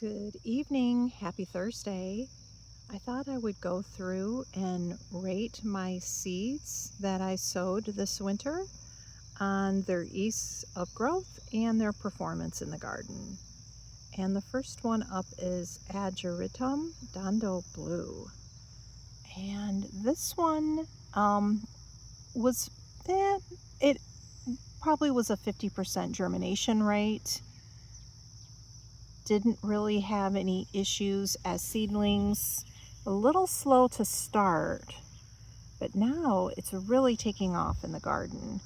Good evening. Happy Thursday. I thought I would go through and rate my seeds that I sowed this winter on their ease of growth and their performance in the garden. And the first one up is Ageritum Dando Blue. And this one was, it probably was a 50% germination rate. Didn't really have any issues as seedlings. A little slow to start, but now it's really taking off in the garden.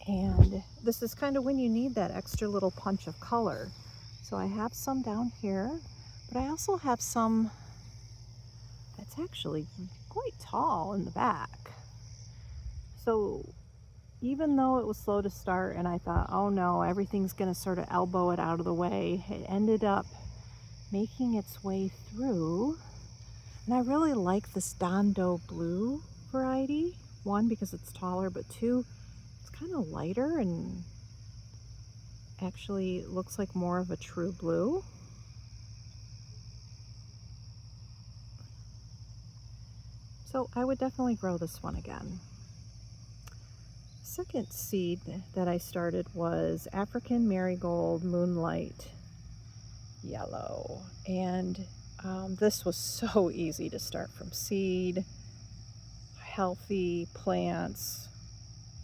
And this is kind of when you need that extra little punch of color. So I have some down here, but I also have some that's actually quite tall in the back. So even though it was slow to start and I thought, oh no, everything's going to sort of elbow it out of the way, it ended up making its way through. And I really like this Dando Blue variety. One, because it's taller, but two, it's kind of lighter and actually looks like more of a true blue. So I would definitely grow this one again. Second seed that I started was African Marigold Moonlight Yellow. And this was so easy to start from seed. Healthy plants,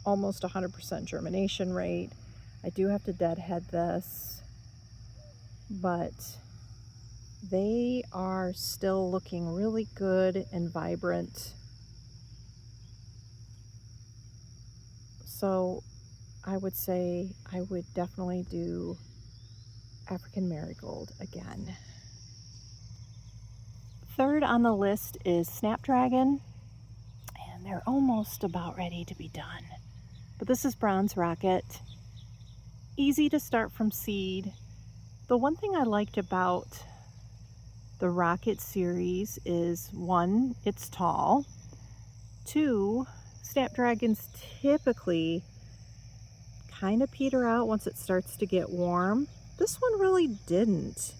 almost 100% germination rate. I do have to deadhead this, but they are still looking really good and vibrant. So I would say I would definitely do African Marigold again. Third on the list is Snapdragon, and they're almost about ready to be done. But this is Bronze Rocket. Easy to start from seed. The one thing I liked about the Rocket series is, one, it's tall. Two, Snapdragons typically kind of peter out once it starts to get warm. This one really didn't.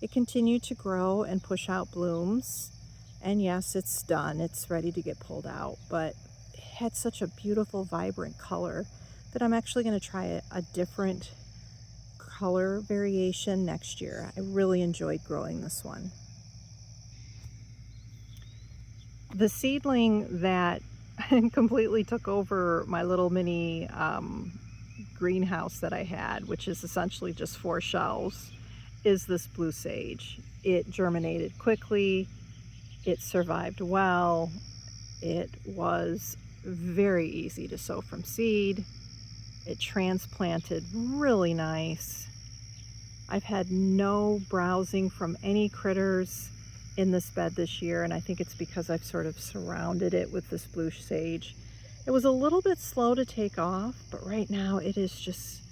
It continued to grow and push out blooms. And yes, it's done. It's ready to get pulled out, but it had such a beautiful, vibrant color that I'm actually going to try a different color variation next year. I really enjoyed growing this one. The seedling that completely took over my little mini greenhouse that I had, which is essentially just 4 shelves, is this blue sage. It germinated quickly, it survived well, it was very easy to sow from seed, it transplanted really nice. I've had no browsing from any critters in this bed this year, and I think it's because I've sort of surrounded it with this blue sage. It was a little bit slow to take off, but right now it is just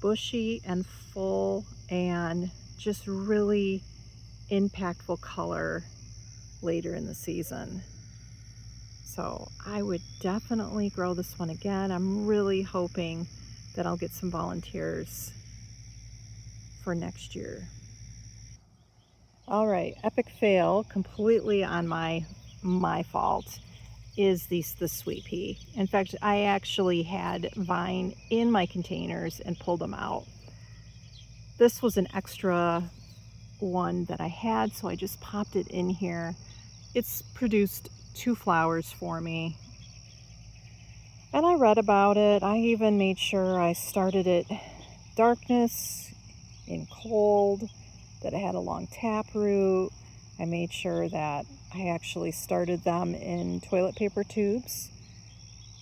bushy and full and just really impactful color later in the season. So I would definitely grow this one again. I'm really hoping that I'll get some volunteers for next year. All right, epic fail, completely on my fault, is the sweet pea. In fact, I actually had vine in my containers and pulled them out. This was an extra one that I had, so I just popped it in here. It's produced 2 flowers for me. And I read about it. I even made sure I started it darkness, in cold, that it had a long taproot. I made sure that I actually started them in toilet paper tubes.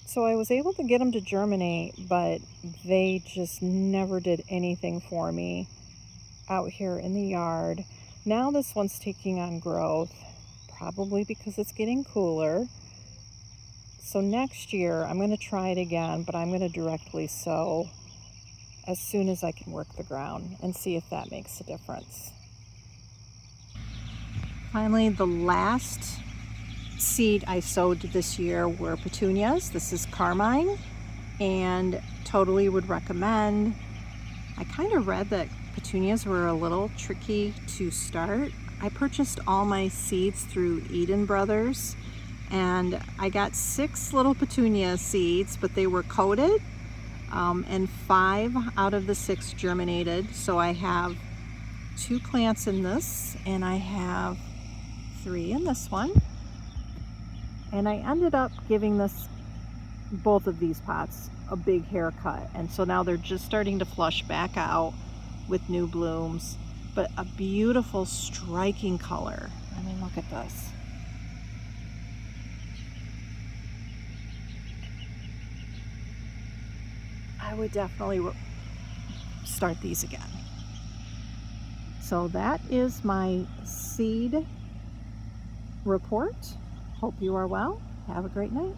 So I was able to get them to germinate, but they just never did anything for me out here in the yard. Now this one's taking on growth, probably because it's getting cooler. So next year I'm going to try it again, but I'm going to directly sow as soon as I can work the ground and see if that makes a difference. Finally, the last seed I sowed this year were petunias. This is Carmine, and totally would recommend. I kind of read that petunias were a little tricky to start. I purchased all my seeds through Eden Brothers, and I got 6 little petunia seeds, but they were coated, and 5 out of the 6 germinated. So I have 2 plants in this, and I have 3 in this one. And I ended up giving both of these pots a big haircut, and so now they're just starting to flush back out with new blooms, but a beautiful striking color. I mean, look at this. I would definitely start these again. So that is my seed report. Hope you are well. Have a great night.